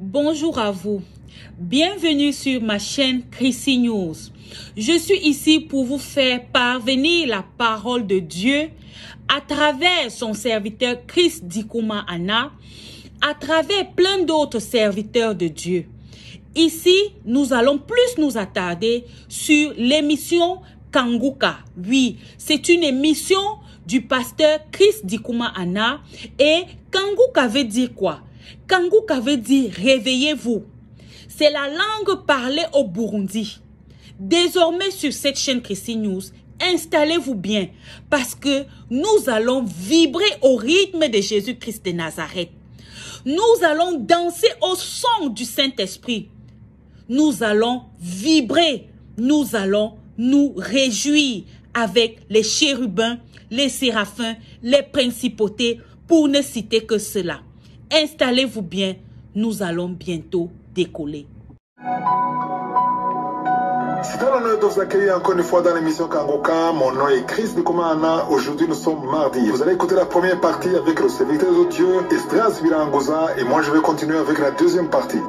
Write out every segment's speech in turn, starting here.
Bonjour à vous. Bienvenue sur ma chaîne Chrissy News. Je suis ici pour vous faire parvenir la parole de Dieu à travers son serviteur Chris Dikouma Anna, à travers plein d'autres serviteurs de Dieu. Ici, nous allons plus nous attarder sur l'émission Kanguka. Oui, c'est une émission du pasteur Chris Dikouma Anna. Et Kanguka veut dire quoi? Kanguka veut dire réveillez-vous. C'est la langue parlée au Burundi. Désormais sur cette chaîne Chrissy News, installez-vous bien parce que nous allons vibrer au rythme de Jésus-Christ de Nazareth. Nous allons danser au son du Saint-Esprit. Nous allons vibrer, nous allons nous réjouir avec les chérubins, les séraphins, les principautés, pour ne citer que cela. Installez-vous bien, nous allons bientôt décoller. C'est un honneur de vous accueillir encore une fois dans l'émission Kanguka. Mon nom est Chris Dikouma Anna. Aujourd'hui, nous sommes mardi. Vous allez écouter la première partie avec le serviteur de Dieu, Esdras Birangoza, et moi je vais continuer avec la deuxième partie.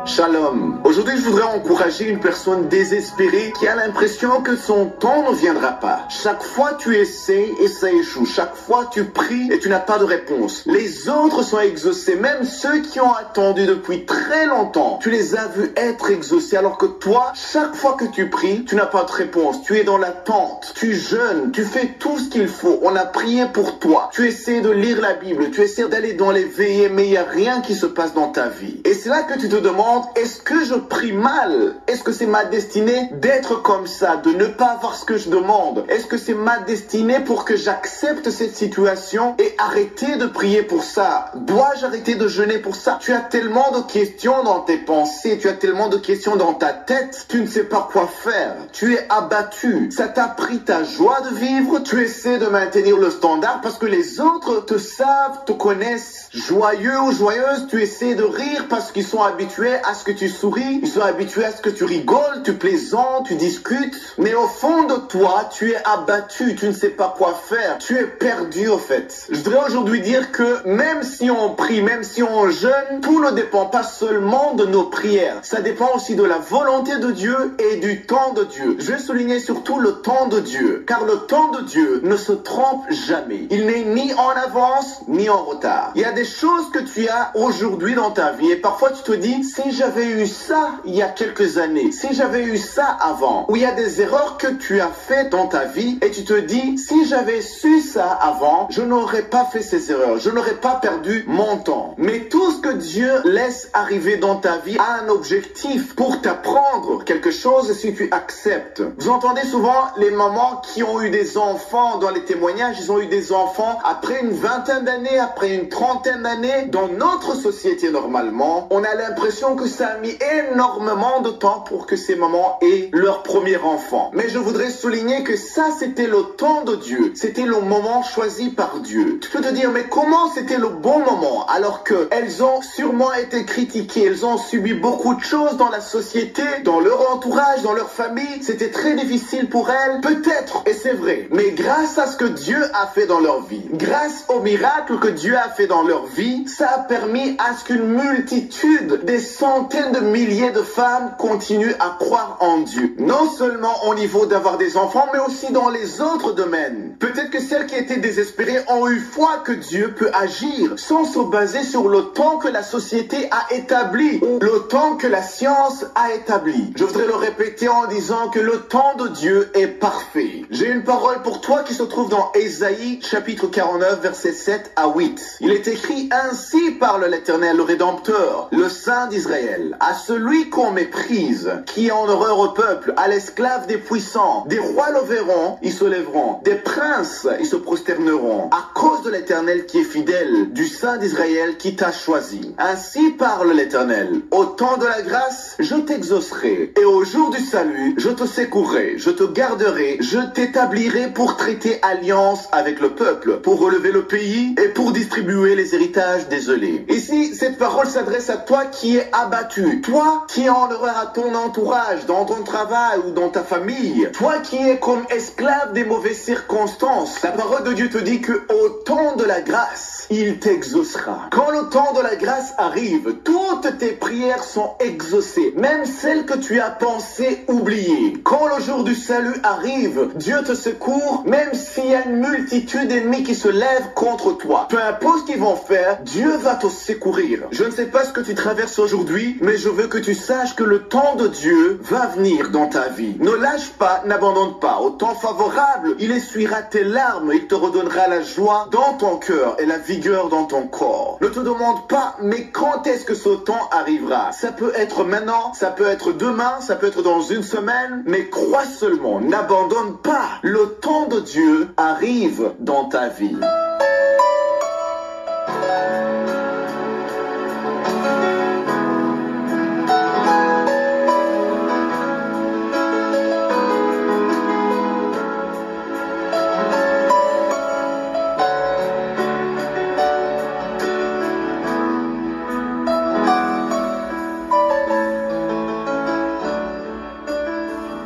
Shalom. Aujourd'hui, je voudrais encourager une personne désespérée qui a l'impression que son temps ne viendra pas. Chaque fois tu essaies et ça échoue. Chaque fois tu pries et tu n'as pas de réponse. Les autres sont exaucés, même ceux qui ont attendu depuis très longtemps. Tu les as vus être exaucés alors que toi, chaque fois que tu pries, tu n'as pas de réponse. Tu es dans l'attente. Tu jeûnes. Tu fais tout ce qu'il faut. On a prié pour toi. Tu essaies de lire la Bible. Tu essaies d'aller dans les veillées, mais il n'y a rien qui se passe dans ta vie. Et c'est là que tu te demandes, est-ce que je prie mal? Est-ce que c'est ma destinée d'être comme ça, de ne pas avoir ce que je demande? Est-ce que c'est ma destinée pour que j'accepte cette situation et arrêter de prier pour ça? Dois-je arrêter de jeûner pour ça? Tu as tellement de questions dans tes pensées, tu as tellement de questions dans ta tête, tu ne sais pas quoi faire. Tu es abattu, ça t'a pris ta joie de vivre, tu essaies de maintenir le standard parce que les autres te savent, te connaissent joyeux ou joyeuse, tu essaies de rire parce qu'ils sont habitués à ce que tu souris, ils sont habitués à ce que tu rigoles, tu plaisantes, tu discutes, mais au fond de toi, tu es abattu, tu ne sais pas quoi faire, tu es perdu au fait. Je voudrais aujourd'hui dire que même si on prie, même si on jeûne, tout ne dépend pas seulement de nos prières, ça dépend aussi de la volonté de Dieu et du temps de Dieu. Je vais souligner surtout le temps de Dieu, car le temps de Dieu ne se trompe jamais. Il n'est ni en avance, ni en retard. Il y a des choses que tu as aujourd'hui dans ta vie et parfois tu te dis, si j'avais eu ça il y a quelques années, si j'avais eu ça avant, ou il y a des erreurs que tu as faites dans ta vie et tu te dis, si j'avais su ça avant, je n'aurais pas fait ces erreurs, je n'aurais pas perdu mon temps. Mais tout ce que Dieu laisse arriver dans ta vie a un objectif pour t'apprendre quelque chose si tu acceptes. Vous entendez souvent les mamans qui ont eu des enfants dans les témoignages, ils ont eu des enfants après une vingtaine d'années, après une trentaine d'années. Dans notre société normalement, on a l'impression que ça a mis énormément de temps pour que ces mamans aient leur premier enfant. Mais je voudrais souligner que ça, c'était le temps de Dieu. C'était le moment choisi par Dieu. Tu peux te dire, mais comment c'était le bon moment alors qu'elles ont sûrement été critiquées, elles ont subi beaucoup de choses dans la société, dans leur entourage, dans leur famille. C'était très difficile pour elles. Peut-être, et c'est vrai, mais grâce à ce que Dieu a fait dans leur vie, grâce au miracle que Dieu a fait dans leur vie, ça a permis à ce qu'une multitude, des centaines de milliers de femmes continuent à croire en Dieu. Non seulement au niveau d'avoir des enfants, mais aussi dans les autres domaines. Peut-être que celles qui étaient désespérées ont eu foi que Dieu peut agir sans se baser sur le temps que la société a établi ou le temps que la science a établi. Je voudrais le répéter en disant que le temps de Dieu est parfait. J'ai une parole pour toi qui se trouve dans Ésaïe chapitre 49 versets 7 à 8. Il est écrit, ainsi parle l'Éternel, le Rédempteur, le Saint d'Israël, à celui qu'on méprise, qui est en horreur au peuple, à l'esclave des puissants. Des rois le verront, ils se lèveront. Des princes, ils se prosterneront. À cause de l'Éternel qui est fidèle, du Saint d'Israël qui t'a choisi. Ainsi parle l'Éternel. Au temps de la grâce, je t'exaucerai. Et au jour du salut, je te secourrai. Je te garderai. Je t'établirai pour traiter alliance avec le peuple, pour relever le pays et pour distribuer les héritages désolés. Ici, cette parole s'adresse à toi qui es abattu. Toi qui es en horreur à ton entourage, dans ton travail ou dans ta famille. Toi qui es comme esclave des mauvaises circonstances. La parole de Dieu te dit que au temps temps de la grâce, il t'exaucera. Quand le temps de la grâce arrive, toutes tes prières sont exaucées, même celles que tu as pensées oublier. Quand le jour du salut arrive, Dieu te secourt, même s'il y a une multitude d'ennemis qui se lèvent contre toi. Peu importe ce qu'ils vont faire, Dieu va te secourir. Je ne sais pas ce que tu traverses aujourd'hui, mais je veux que tu saches que le temps de Dieu va venir dans ta vie. Ne lâche pas, n'abandonne pas. Au temps favorable, il essuiera tes larmes, il te redonnera la joie dans ton cœur et la vigueur dans ton corps. Ne te demande pas, mais quand est-ce que ce temps arrivera? Ça peut être maintenant, ça peut être demain, ça peut être dans une semaine, mais crois seulement, n'abandonne pas. Le temps de Dieu arrive dans ta vie.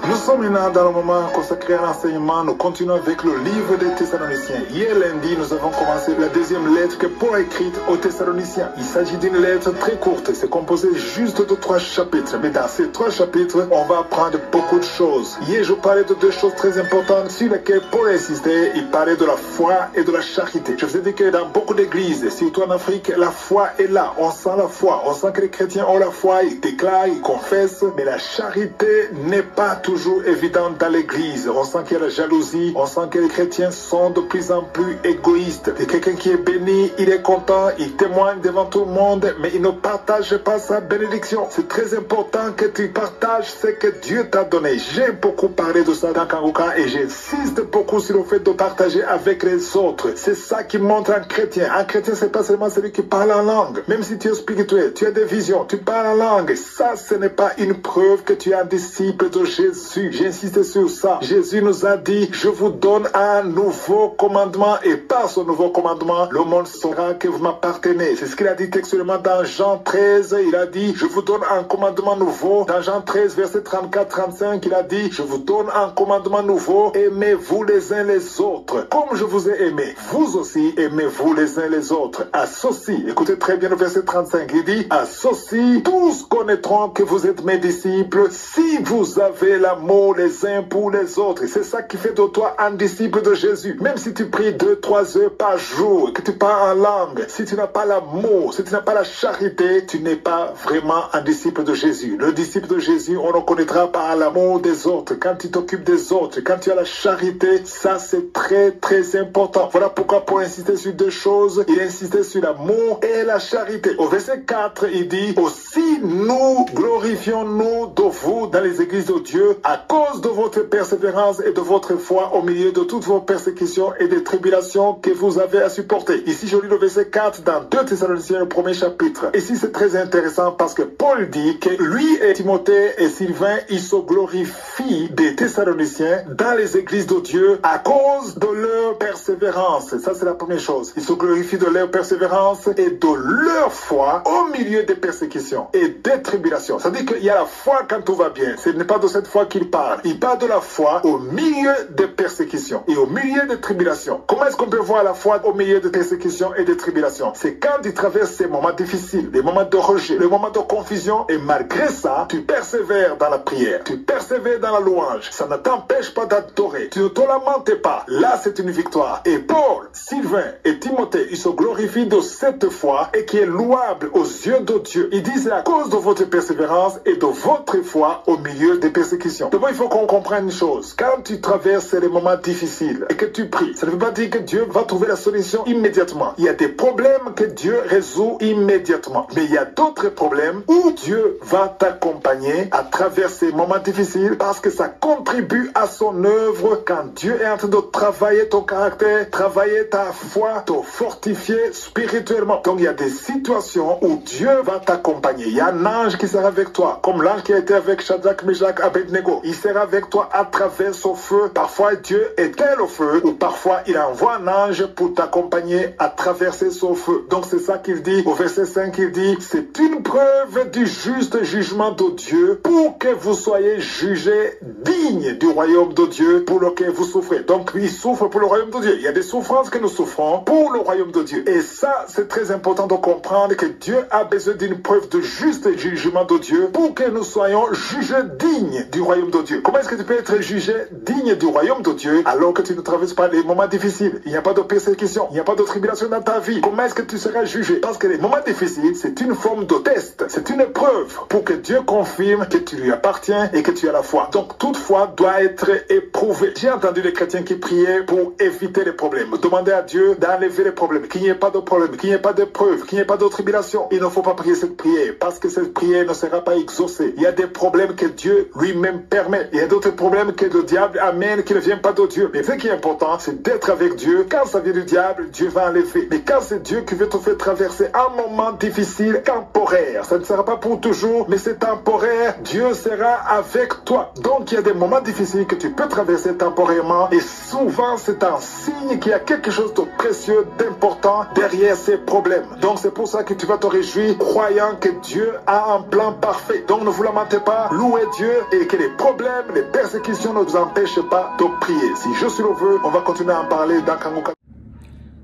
Nous sommes maintenant dans le moment consacré à l'enseignement. Nous continuons avec le livre des Thessaloniciens. Hier lundi, nous avons commencé la deuxième lettre que Paul a écrite aux Thessaloniciens. Il s'agit d'une lettre très courte. C'est composé juste de 3 chapitres. Mais dans ces 3 chapitres, on va apprendre beaucoup de choses. Hier, je parlais de 2 choses très importantes sur lesquelles Paul insistait. Il parlait de la foi et de la charité. Je vous ai dit que dans beaucoup d'églises, surtout en Afrique, la foi est là. On sent la foi. On sent que les chrétiens ont la foi. Ils déclarent, ils confessent. Mais la charité n'est pas toujours évidente dans l'église. On sent qu'il y a la jalousie, on sent que les chrétiens sont de plus en plus égoïstes. Et quelqu'un qui est béni, il est content, il témoigne devant tout le monde, mais il ne partage pas sa bénédiction. C'est très important que tu partages ce que Dieu t'a donné. J'ai beaucoup parlé de ça dans Kangoka et j'insiste beaucoup sur le fait de partager avec les autres. C'est ça qui montre un chrétien. Un chrétien, c'est pas seulement celui qui parle en langue. Même si tu es spirituel, tu as des visions, tu parles en langue. Ça, ce n'est pas une preuve que tu es un disciple de Jésus. J'insiste sur ça. Jésus nous a dit, je vous donne un nouveau commandement et par ce nouveau commandement, le monde saura que vous m'appartenez. C'est ce qu'il a dit textuellement dans Jean 13. Il a dit, je vous donne un commandement nouveau. Dans Jean 13, verset 34-35, il a dit, je vous donne un commandement nouveau. Aimez-vous les uns les autres. Comme je vous ai aimé, vous aussi aimez-vous les uns les autres. À ceci, écoutez très bien le verset 35, il dit, à ceci, tous connaîtront que vous êtes mes disciples si vous avez l'amour les uns pour les autres. C'est ça qui fait de toi un disciple de Jésus. Même si tu pries 2-3 heures par jour, que tu parles en langue, si tu n'as pas l'amour, si tu n'as pas la charité, tu n'es pas vraiment un disciple de Jésus. Le disciple de Jésus, on le connaîtra par l'amour des autres. Quand tu t'occupes des autres, quand tu as la charité, ça c'est très très important. Voilà pourquoi pour insister sur 2 choses, il insistait sur l'amour et la charité. Au verset 4, il dit, aussi nous glorifions-nous de vous dans les églises de Dieu à cause de votre persévérance et de votre foi au milieu de toutes vos persécutions et des tribulations que vous avez à supporter. Ici, je lis le verset 4 dans 2 Thessaloniciens, le 1er chapitre. Ici, c'est très intéressant parce que Paul dit que lui et Timothée et Sylvain, ils se glorifient des Thessaloniciens dans les églises de Dieu à cause de leur persévérance. Ça, c'est la première chose. Ils se glorifient de leur persévérance et de leur foi au milieu des persécutions et des tribulations. Ça veut dire qu'il y a la foi quand tout va bien. Ce n'est pas de cette foi qu'il parle. Il parle de la foi au milieu des persécutions et au milieu des tribulations. Comment est-ce qu'on peut voir la foi au milieu des persécutions et des tribulations? C'est quand tu traverses ces moments difficiles, les moments de rejet, les moments de confusion, et malgré ça, tu persévères dans la prière, tu persévères dans la louange. Ça ne t'empêche pas d'adorer. Tu ne te lamentes pas. Là, c'est une victoire. Et Paul, Sylvain et Timothée, ils se glorifient de cette foi et qui est louable aux yeux de Dieu. Ils disent à cause de votre persévérance et de votre foi au milieu des persécutions. D'abord, il faut qu'on comprenne une chose. Quand tu traverses les moments difficiles et que tu pries, ça ne veut pas dire que Dieu va trouver la solution immédiatement. Il y a des problèmes que Dieu résout immédiatement. Mais il y a d'autres problèmes où Dieu va t'accompagner à travers ces moments difficiles parce que ça contribue à son œuvre quand Dieu est en train de travailler ton caractère, travailler ta foi, te fortifier spirituellement. Donc il y a des situations où Dieu va t'accompagner. Il y a un ange qui sera avec toi, comme l'ange qui a été avec Shadrach, Meshach, Abednego. Il sera avec toi à travers ce feu. Parfois Dieu éteint le feu ou parfois il envoie un ange pour t'accompagner à traverser ce feu. Donc c'est ça qu'il dit au verset 5, il dit c'est une preuve du juste jugement de Dieu pour que vous soyez jugés dignes du royaume de Dieu pour lequel vous souffrez. Donc il souffre pour le royaume de Dieu. Il y a des souffrances que nous souffrons pour le royaume de Dieu. Et ça, c'est très important de comprendre que Dieu a besoin d'une preuve de juste jugement de Dieu pour que nous soyons jugés dignes du royaume de Dieu. Comment est-ce que tu peux être jugé digne du royaume de Dieu alors que tu ne traverses pas les moments difficiles? Il n'y a pas de persécution, il n'y a pas de tribulation dans ta vie. Comment est-ce que tu seras jugé? Parce que les moments difficiles, c'est une forme de test, c'est une preuve pour que Dieu confirme que tu lui appartiens et que tu as la foi. Donc toute foi doit être éprouvée. J'ai entendu des chrétiens qui priaient pour éviter les problèmes. Demander à Dieu d'enlever les problèmes, qu'il n'y ait pas de problème, qu'il n'y ait pas de preuve, qu'il n'y ait pas de tribulation. Il ne faut pas prier cette prière parce que cette prière ne sera pas exaucée. Il y a des problèmes que Dieu lui-même permet. Il y a d'autres problèmes que le diable amène qui ne viennent pas de Dieu. Mais ce qui est important, c'est d'être avec Dieu. Quand ça vient du diable, Dieu va enlever. Mais quand c'est Dieu qui veut te faire traverser un moment difficile, temporaire, ça ne sera pas pour toujours, mais c'est temporaire, Dieu sera avec toi. Donc il y a des moments difficiles que tu peux traverser temporairement et souvent c'est un signe qu'il y a quelque chose de précieux, d'important derrière ces problèmes. Donc c'est pour ça que tu vas te réjouir croyant que Dieu a un plan parfait. Donc ne vous lamentez pas, louez Dieu et que les problèmes, les persécutions ne vous empêchent pas de prier. Si je suis le veux, on va continuer à en parler dans Kangouka.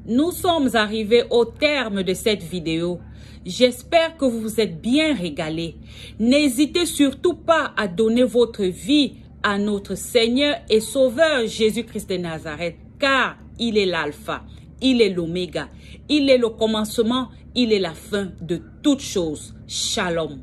Nous sommes arrivés au terme de cette vidéo. J'espère que vous vous êtes bien régalés. N'hésitez surtout pas à donner votre vie à notre Seigneur et Sauveur Jésus-Christ de Nazareth, car il est l'alpha, il est l'oméga, il est le commencement, il est la fin de toutes choses. Shalom.